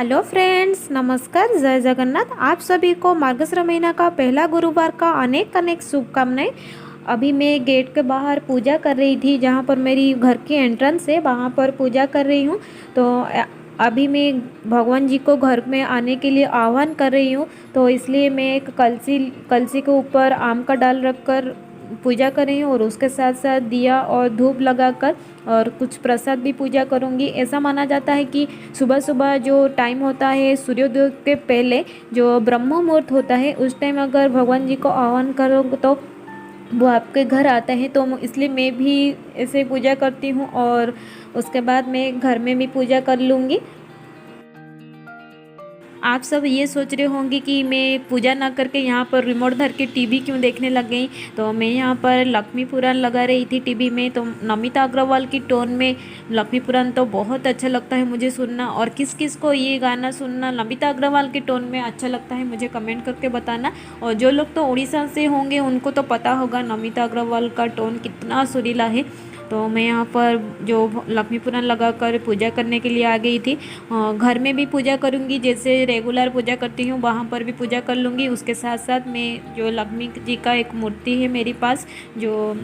Hello friends, नमस्कार, जय जगन्नाथ। आप सभी को मार्गशीर महीना का पहला गुरुवार का अनेक अनेक शुभकामनाएं। अभी मैं गेट के बाहर पूजा कर रही थी, जहाँ पर मेरी घर की एंट्रेंस है, वहाँ पर पूजा कर रही हूँ। तो अभी मैं भगवान जी को घर में आने के लिए आह्वान कर रही हूँ। तो इसलिए मैं एक कलसी कलसी के ऊपर आम का डाल रखकर पूजा कर रही हूँ, और उसके साथ साथ दिया और धूप लगाकर और कुछ प्रसाद भी पूजा करूँगी। ऐसा माना जाता है कि सुबह सुबह जो टाइम होता है, सूर्योदय के पहले जो ब्रह्म मुहूर्त होता है, उस टाइम अगर भगवान जी को आह्वान करो तो वो आपके घर आता है। तो इसलिए मैं भी ऐसे पूजा करती हूँ, और उसके बाद मैं घर में भी पूजा कर लूँगी। आप सब ये सोच रहे होंगे कि मैं पूजा ना करके यहाँ पर रिमोट धर के टीवी क्यों देखने लग गई। तो मैं यहाँ पर लक्ष्मी पुराण लगा रही थी टीवी में। तो नमिता अग्रवाल की टोन में लक्ष्मी पुराण तो बहुत अच्छा लगता है मुझे सुनना। और किस किस को ये गाना सुनना नमिता अग्रवाल की टोन में अच्छा लगता है, मुझे कमेंट करके बताना। और जो लोग तो उड़ीसा से होंगे उनको तो पता होगा नमिता अग्रवाल का टोन कितना सुरीला है। तो मैं यहाँ पर जो लक्ष्मी पुराण लगा कर पूजा करने के लिए आ गई थी। घर में भी पूजा करूँगी, जैसे रेगुलर पूजा करती हूँ वहाँ पर भी पूजा कर लूँगी। उसके साथ साथ मैं जो लक्ष्मी जी का एक मूर्ति है मेरे पास, जो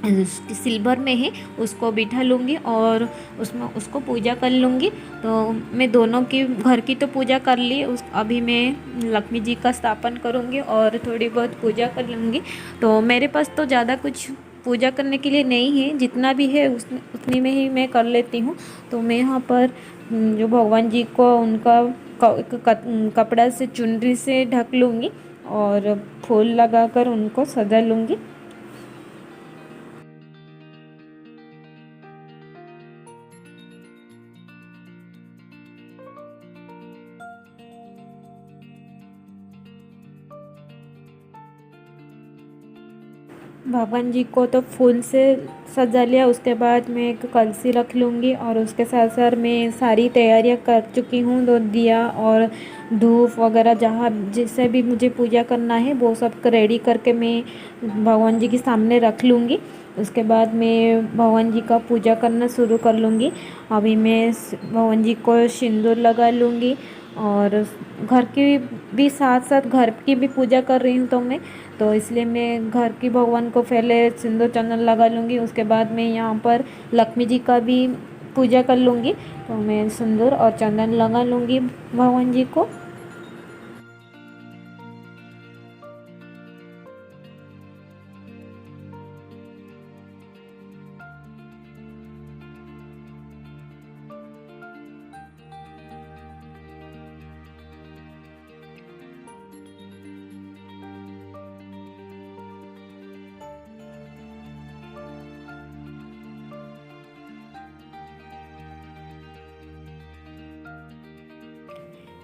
सिल्वर में है, उसको बिठा लूँगी और उसमें उसको पूजा कर लूँगी। तो मैं दोनों की घर की तो पूजा कर ली, उस अभी मैं लक्ष्मी जी का स्थापन करूँगी और थोड़ी बहुत पूजा कर लूँगी। तो मेरे पास तो ज़्यादा कुछ पूजा करने के लिए नहीं है, जितना भी है उतनी में ही मैं कर लेती हूँ। तो मैं यहाँ पर जो भगवान जी को उनका कपड़ा से, चुनरी से ढक लूँगी और फूल लगाकर उनको सजा लूँगी। भगवान जी को तो फूल से सजा लिया। उसके बाद मैं एक कलसी रख लूँगी, और उसके साथ साथ मैं सारी तैयारियां कर चुकी हूँ। तो दिया और धूप वगैरह जहाँ जिससे भी मुझे पूजा करना है वो सब रेडी करके मैं भगवान जी के सामने रख लूँगी। उसके बाद मैं भगवान जी का पूजा करना शुरू कर लूँगी। अभी मैं भगवान जी को सिंदूर लगा लूँगी, और घर की भी साथ साथ घर की भी पूजा कर रही हूँ। तो इसलिए मैं घर की भगवान को पहले सिंदूर चंदन लगा लूँगी। उसके बाद मैं यहाँ पर लक्ष्मी जी का भी पूजा कर लूँगी। तो मैं सिंदूर और चंदन लगा लूँगी भगवान जी को।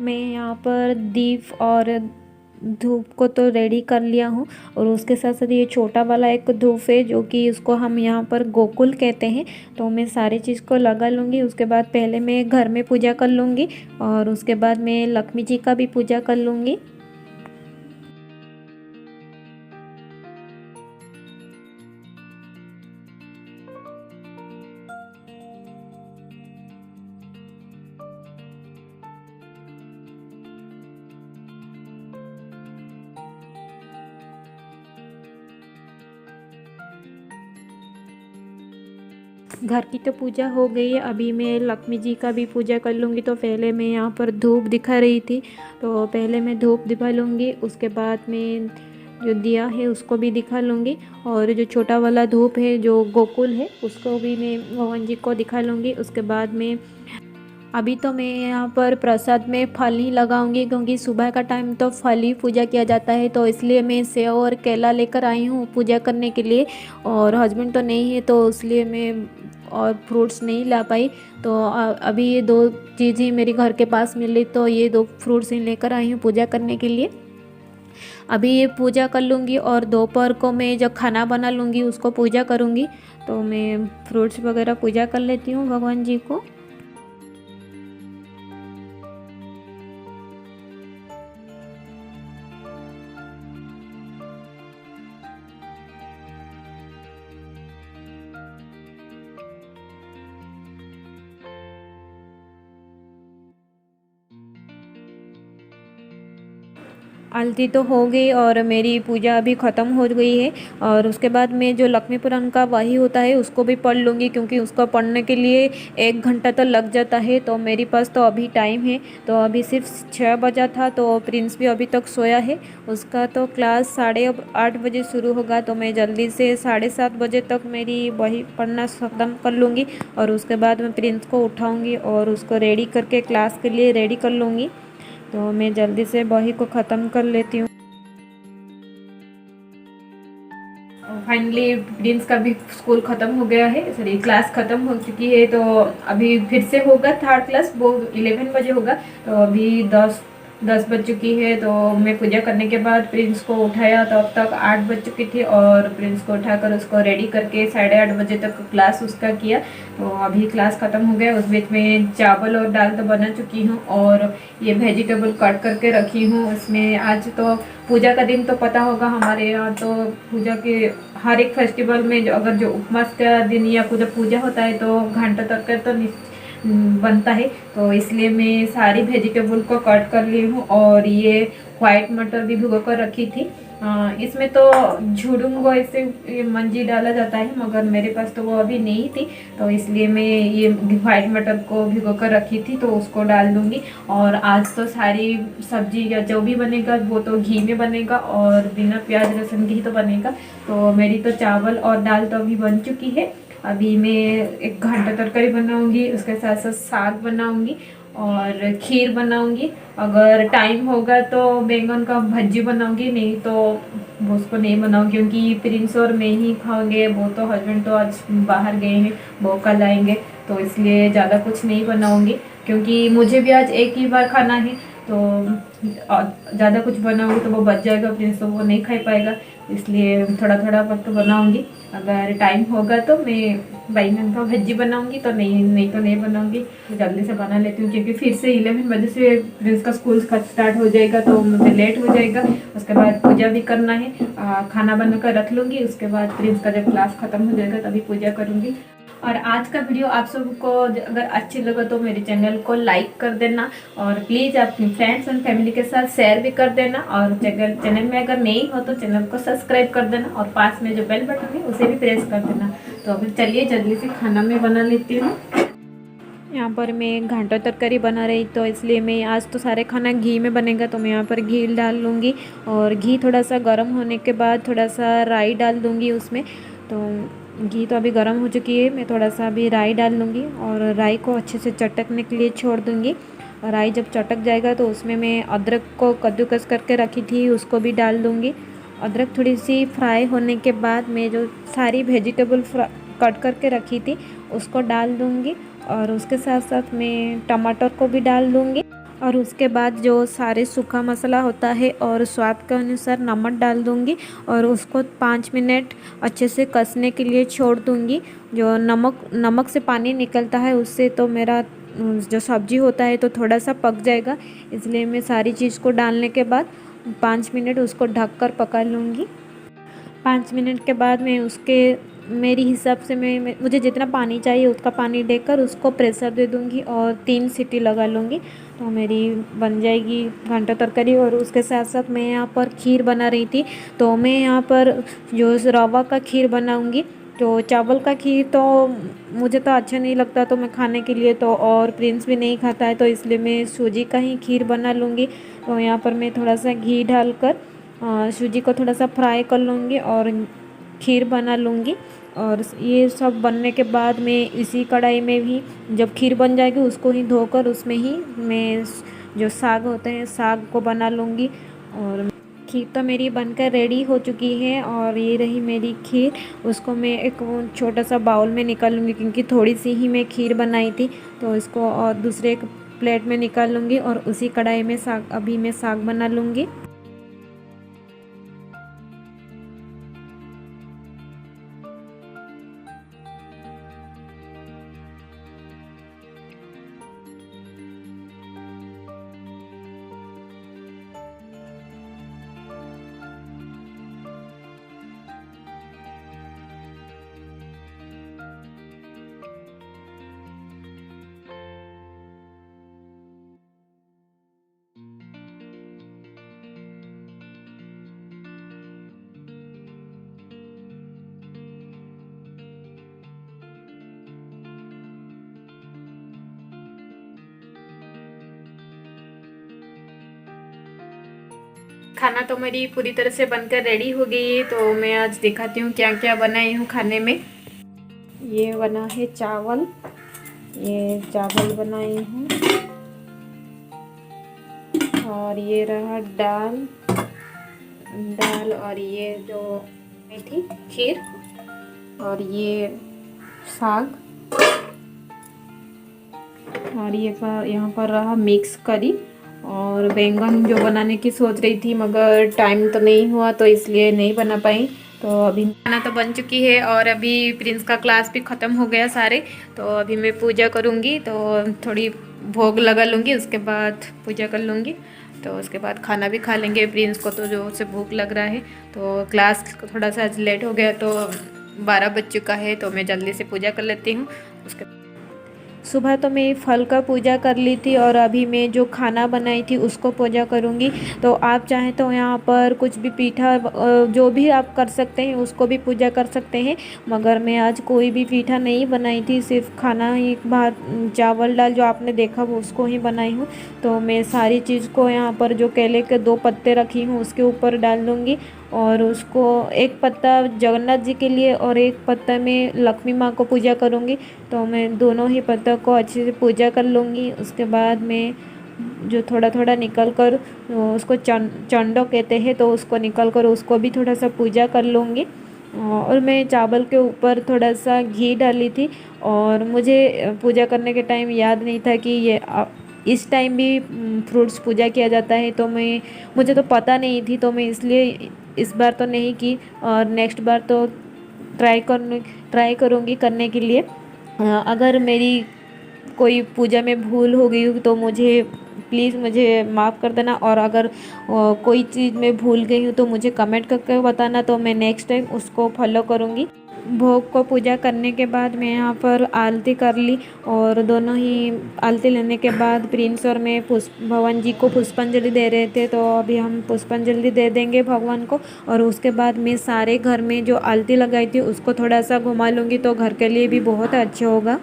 मैं यहाँ पर दीप और धूप को तो रेडी कर लिया हूँ, और उसके साथ साथ ये छोटा वाला एक धूप है जो कि उसको हम यहाँ पर गोकुल कहते हैं। तो मैं सारी चीज़ को लगा लूँगी। उसके बाद पहले मैं घर में पूजा कर लूँगी, और उसके बाद मैं लक्ष्मी जी का भी पूजा कर लूँगी। घर की तो पूजा हो गई है, अभी मैं लक्ष्मी जी का भी पूजा कर लूँगी। तो पहले मैं यहाँ पर धूप दिखा रही थी, तो पहले मैं धूप दिखा लूँगी। उसके बाद मैं जो दिया है उसको भी दिखा लूँगी, और जो छोटा वाला धूप है जो गोकुल है उसको भी मैं भगवान जी को दिखा लूँगी। उसके बाद मैं अभी तो मैं यहाँ पर प्रसाद में फल ही लगाऊंगी, क्योंकि सुबह का टाइम तो फल ही पूजा किया जाता है। तो इसलिए मैं सेव और केला लेकर आई हूँ पूजा करने के लिए, और हस्बैंड तो नहीं है तो इसलिए मैं और फ्रूट्स नहीं ला पाई। तो अभी ये दो चीज़ ही मेरे घर के पास मिली, तो ये दो फ्रूट्स ही लेकर आई हूँ पूजा करने के लिए। अभी ये पूजा कर लूँगी, और दोपहर को मैं जब खाना बना लूँगी उसको पूजा करूँगी। तो मैं फ्रूट्स वगैरह पूजा कर लेती हूँ भगवान जी को। आरती तो हो गई और मेरी पूजा अभी ख़त्म हो गई है। और उसके बाद मैं जो लक्ष्मी पुराण का वही होता है उसको भी पढ़ लूँगी, क्योंकि उसको पढ़ने के लिए 1 घंटा तो लग जाता है। तो मेरे पास तो अभी टाइम है। तो अभी सिर्फ 6 बजा था, तो प्रिंस भी अभी तक सोया है। उसका तो क्लास 8:30 बजे शुरू होगा, तो मैं जल्दी से 7:30 बजे तक मेरी वही पढ़ना ख़त्म कर लूँगी। और उसके बाद मैं प्रिंस को उठाऊँगी और उसको रेडी करके क्लास के लिए रेडी कर लूँगी। तो मैं जल्दी से बही को ख़त्म कर लेती हूँ। फाइनली प्रिंस का भी स्कूल ख़त्म हो गया है, सॉरी क्लास ख़त्म हो चुकी है। तो अभी फिर से होगा थर्ड क्लास, वो 11 बजे होगा। तो अभी 10 बज चुकी है। तो मैं पूजा करने के बाद प्रिंस को उठाया, तो अब तक 8 बज चुकी थी। और प्रिंस को उठाकर उसको रेडी करके 8:30 बजे तक क्लास उसका किया। तो अभी क्लास ख़त्म हो गया। उस बीच में चावल और दाल तो बना चुकी हूँ, और ये वेजिटेबल कट करके रखी हूँ। इसमें आज तो पूजा का दिन तो पता होगा, हमारे यहाँ तो पूजा के हर एक फेस्टिवल में अगर जो उपवास का दिन या कुछ पूजा होता है तो घंटा तक तो बनता है। तो इसलिए मैं सारी वेजिटेबल को कट कर ली हूँ। और ये वाइट मटर भी भिगो कर रखी थी। इसमें तो झुडूंगो ऐसे ये मंजी डाला जाता है, मगर मेरे पास तो वो अभी नहीं थी। तो इसलिए मैं ये वाइट मटर को भिगो कर रखी थी, तो उसको डाल दूंगी। और आज तो सारी सब्जी या जो भी बनेगा वो तो घी में बनेगा, और बिना प्याज लहसुन घी तो बनेगा। तो मेरी तो चावल और दाल तो अभी बन चुकी है। अभी मैं 1 घंटा तरकारी बनाऊंगी, उसके साथ साथ साग बनाऊंगी और खीर बनाऊंगी। अगर टाइम होगा तो बैंगन का भज्जी बनाऊंगी, नहीं तो वो उसको नहीं बनाऊंगी, क्योंकि प्रिंस और मैं ही खाओगे। वो तो हस्बैंड तो आज बाहर गए हैं, वो कल आएंगे। तो इसलिए ज़्यादा कुछ नहीं बनाऊंगी, क्योंकि मुझे भी आज एक ही बार खाना है। तो ज़्यादा कुछ बनाऊंगी तो वो बच जाएगा, प्रिंस तो वो नहीं खा पाएगा। इसलिए थोड़ा थोड़ा वक्त बनाऊंगी। अगर टाइम होगा तो मैं बैंगन का भज्जी बनाऊंगी, तो नहीं तो नहीं बनाऊंगी। तो जल्दी से बना लेती हूँ, क्योंकि फिर से 11 बजे से प्रिंस का स्कूल स्टार्ट हो जाएगा, तो मुझे लेट हो जाएगा। उसके बाद पूजा भी करना है। खाना बनाकर रख लूँगी, उसके बाद प्रिंस का जब क्लास ख़त्म हो जाएगा तभी पूजा करूँगी। और आज का वीडियो आप सबको अगर अच्छी लगा तो मेरे चैनल को लाइक कर देना, और प्लीज़ अपनी फ्रेंड्स एंड फैमिली के साथ शेयर भी कर देना। और चैनल में अगर नहीं हो तो चैनल को सब्सक्राइब कर देना, और पास में जो बेल बटन है उसे भी प्रेस कर देना। तो अभी चलिए जल्दी से खाना मैं बना लेती हूँ। यहाँ पर मैं घंटा तरकारी बना रही, तो इसलिए मैं आज तो सारे खाना घी में बनेगा, तो मैं यहाँ पर घी डाल लूँगी। और घी थोड़ा सा गर्म होने के बाद थोड़ा सा राई डाल दूँगी उसमें। तो घी तो अभी गर्म हो चुकी है, मैं थोड़ा सा अभी राई डाल लूँगी और राई को अच्छे से चटकने के लिए छोड़ दूँगी। और राई जब चटक जाएगा तो उसमें मैं अदरक को कद्दूकस करके रखी थी उसको भी डाल दूँगी। अदरक थोड़ी सी फ्राई होने के बाद मैं जो सारी वेजिटेबल कट करके रखी थी उसको डाल दूँगी। और उसके साथ साथ मैं टमाटर को भी डाल दूँगी। और उसके बाद जो सारे सूखा मसाला होता है और स्वाद के अनुसार नमक डाल दूँगी, और उसको 5 मिनट अच्छे से कसने के लिए छोड़ दूँगी। जो नमक से पानी निकलता है उससे तो मेरा जो सब्जी होता है तो थोड़ा सा पक जाएगा। इसलिए मैं सारी चीज़ को डालने के बाद 5 मिनट उसको ढक कर पका लूँगी। 5 मिनट के बाद मैं उसके मेरी हिसाब से मुझे जितना पानी चाहिए उतना पानी देकर उसको प्रेशर दे दूँगी और 3 सीटी लगा लूँगी। तो मेरी बन जाएगी घंटा तरकारी। और उसके साथ साथ मैं यहाँ पर खीर बना रही थी, तो मैं यहाँ पर जो रवा का खीर बनाऊँगी। तो चावल का खीर तो मुझे तो अच्छा नहीं लगता, तो मैं खाने के लिए तो, और प्रिंस भी नहीं खाता है, तो इसलिए मैं सूजी का ही खीर बना लूँगी। तो यहाँ पर मैं थोड़ा सा घी डालकर सूजी को थोड़ा सा फ्राई कर लूँगी और खीर बना लूँगी। और ये सब बनने के बाद मैं इसी कढ़ाई में भी जब खीर बन जाएगी उसको ही धोकर उसमें ही मैं जो साग होते हैं साग को बना लूँगी। और खीर तो मेरी बनकर रेडी हो चुकी है, और ये रही मेरी खीर। उसको मैं एक छोटा सा बाउल में निकाल लूँगी, क्योंकि थोड़ी सी ही मैं खीर बनाई थी। तो इसको और दूसरे एक प्लेट में निकाल लूँगी, और उसी कढ़ाई में अभी मैं साग बना लूँगी। खाना तो मेरी पूरी तरह से बनकर रेडी हो गई है, तो मैं आज दिखाती हूँ क्या क्या बनाई हूँ खाने में। ये बना है चावल, ये चावल बनाई हूँ, और ये रहा दाल और ये जो मीठी खीर, और ये साग, और ये यहाँ पर रहा मिक्स करी, और बैंगन जो बनाने की सोच रही थी मगर टाइम तो नहीं हुआ तो इसलिए नहीं बना पाई। तो अभी खाना तो बन चुकी है और अभी प्रिंस का क्लास भी ख़त्म हो गया सारे, तो अभी मैं पूजा करूँगी, तो थोड़ी भोग लगा लूँगी, उसके बाद पूजा कर लूँगी, तो उसके बाद खाना भी खा लेंगे। प्रिंस को तो जो से भूख लग रहा है, तो क्लास थोड़ा सा लेट हो गया तो 12 बज चुका है, तो मैं जल्दी से पूजा कर लेती हूँ। उसके सुबह तो मैं फल का पूजा कर ली थी और अभी मैं जो खाना बनाई थी उसको पूजा करूँगी। तो आप चाहें तो यहाँ पर कुछ भी पीठा जो भी आप कर सकते हैं उसको भी पूजा कर सकते हैं, मगर मैं आज कोई भी पीठा नहीं बनाई थी, सिर्फ खाना ही भात चावल दाल जो आपने देखा वो उसको ही बनाई हूँ। तो मैं सारी चीज़ को यहाँ पर जो केले के 2 पत्ते रखी हूँ उसके ऊपर डाल दूँगी, और उसको एक पत्ता जगन्नाथ जी के लिए और एक पत्ता में लक्ष्मी माँ को पूजा करूँगी। तो मैं दोनों ही पत्तों को अच्छे से पूजा कर लूँगी। उसके बाद मैं जो थोड़ा थोड़ा निकल कर उसको चंडो कहते हैं, तो उसको निकल कर उसको भी थोड़ा सा पूजा कर लूँगी। और मैं चावल के ऊपर थोड़ा सा घी डाली थी, और मुझे पूजा करने के टाइम याद नहीं था कि ये इस टाइम भी फ्रूट्स पूजा किया जाता है, तो मुझे तो पता नहीं थी, तो मैं इसलिए इस बार तो नहीं की, और नेक्स्ट बार तो ट्राई करूँगी करने के लिए। अगर मेरी कोई पूजा में भूल हो गई हो तो प्लीज़ मुझे माफ़ कर देना, और अगर कोई चीज़ मैं भूल गई हूँ तो मुझे कमेंट करके बताना, तो मैं नेक्स्ट टाइम उसको फॉलो करूँगी। भोग को पूजा करने के बाद मैं यहाँ पर आरती कर ली, और दोनों ही आरती लेने के बाद प्रिंस और मैं भगवान जी को पुष्पांजलि दे रहे थे, तो अभी हम पुष्पांजलि दे देंगे भगवान को। और उसके बाद मैं सारे घर में जो आरती लगाई थी उसको थोड़ा सा घुमा लूँगी, तो घर के लिए भी बहुत अच्छा होगा।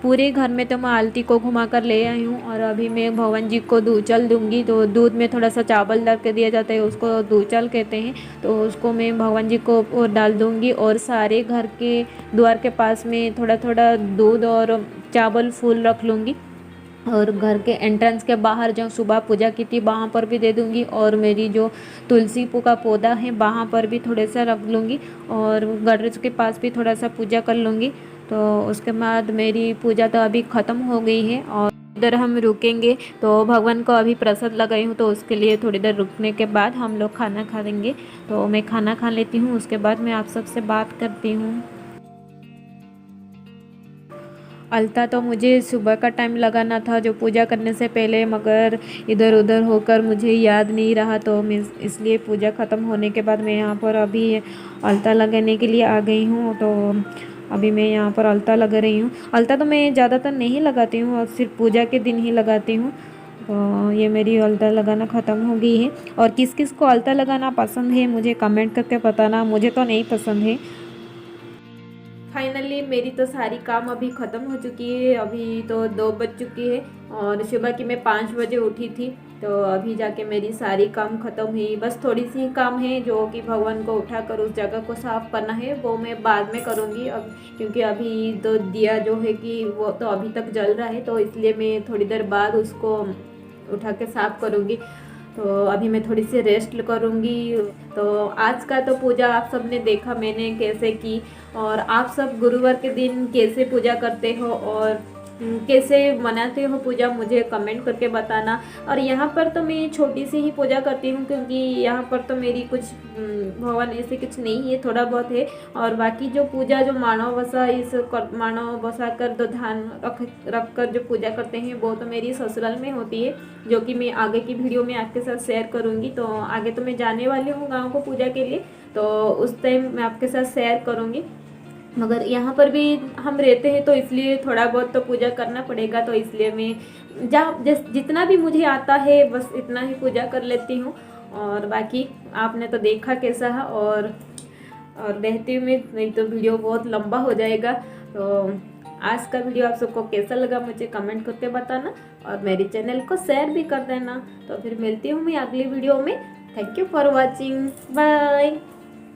पूरे घर में तो मैं आलती को घुमा कर ले आई हूँ, और अभी मैं भगवान जी को दूचल दूंगी। तो दूध में थोड़ा सा चावल डाल के दिया जाता है, उसको दूचल कहते हैं, तो उसको मैं भगवान जी को और डाल दूंगी, और सारे घर के द्वार के पास में थोड़ा थोड़ा दूध और चावल फूल रख लूँगी, और घर के एंट्रेंस के बाहर जहाँ सुबह पूजा की थी वहाँ पर भी दे दूँगी, और मेरी जो तुलसी का पौधा है वहाँ पर भी थोड़े सा रख लूँगी, और गडरेज के पास भी थोड़ा सा पूजा कर लूँगी। तो उसके बाद मेरी पूजा तो अभी ख़त्म हो गई है, और इधर हम रुकेंगे, तो भगवान को अभी प्रसाद लगाई हूँ, तो उसके लिए थोड़ी देर रुकने के बाद हम लोग खाना खा लेंगे। तो मैं खाना खा लेती हूँ, उसके बाद मैं आप सबसे बात करती हूँ। अलता तो मुझे सुबह का टाइम लगाना था जो पूजा करने से पहले, मगर इधर उधर होकर मुझे याद नहीं रहा, तो मैं इसलिए पूजा ख़त्म होने के बाद मैं यहाँ पर अभी अलता लगाने के लिए आ गई हूँ। तो अभी मैं यहाँ पर अलता लगा रही हूँ। अलता तो मैं ज़्यादातर नहीं लगाती हूँ और सिर्फ पूजा के दिन ही लगाती हूँ। तो ये मेरी अलता लगाना ख़त्म हो गई है। और किस किस को अलता लगाना पसंद है मुझे कमेंट करके बताना, मुझे तो नहीं पसंद है। फाइनली मेरी तो सारी काम अभी ख़त्म हो चुकी है, अभी तो 2 बज चुकी है, और सुबह की मैं 5 बजे उठी थी, तो अभी जाके मेरी सारी काम ख़त्म हुई। बस थोड़ी सी काम है जो कि भगवान को उठाकर उस जगह को साफ़ करना है, वो मैं बाद में करूँगी अब, क्योंकि अभी तो दिया जो है कि वो तो अभी तक जल रहा है, तो इसलिए मैं थोड़ी देर बाद उसको उठा के साफ़ करूँगी। तो अभी मैं थोड़ी सी रेस्ट करूँगी। तो आज का तो पूजा आप सब ने देखा मैंने कैसे की, और आप सब गुरुवार के दिन कैसे पूजा करते हो और कैसे मनाते हो पूजा, मुझे कमेंट करके बताना। और यहाँ पर तो मैं छोटी सी ही पूजा करती हूँ, क्योंकि यहाँ पर तो मेरी कुछ भगवान ऐसे कुछ नहीं है, थोड़ा बहुत है। और बाकी जो पूजा जो मानवसा मानवसा कर दो ध्यान रख कर जो पूजा करते हैं वो तो मेरी ससुराल में होती है, जो कि मैं आगे की वीडियो में आपके साथ शेयर करूँगी। तो आगे तो मैं जाने वाली हूँ गाँव को पूजा के लिए, तो उस टाइम मैं आपके साथ शेयर करूँगी। मगर यहाँ पर भी हम रहते हैं तो इसलिए थोड़ा बहुत तो पूजा करना पड़ेगा, तो इसलिए मैं जितना भी मुझे आता है बस इतना ही पूजा कर लेती हूँ। और बाकी आपने तो देखा कैसा है, और रहती हूँ मैं, नहीं तो वीडियो बहुत लंबा हो जाएगा। तो आज का वीडियो आप सबको कैसा लगा मुझे कमेंट करके बताना, और मेरे चैनल को शेयर भी कर देना। तो फिर मिलती हूँ मैं अगली वीडियो में। Thank you for watching, bye.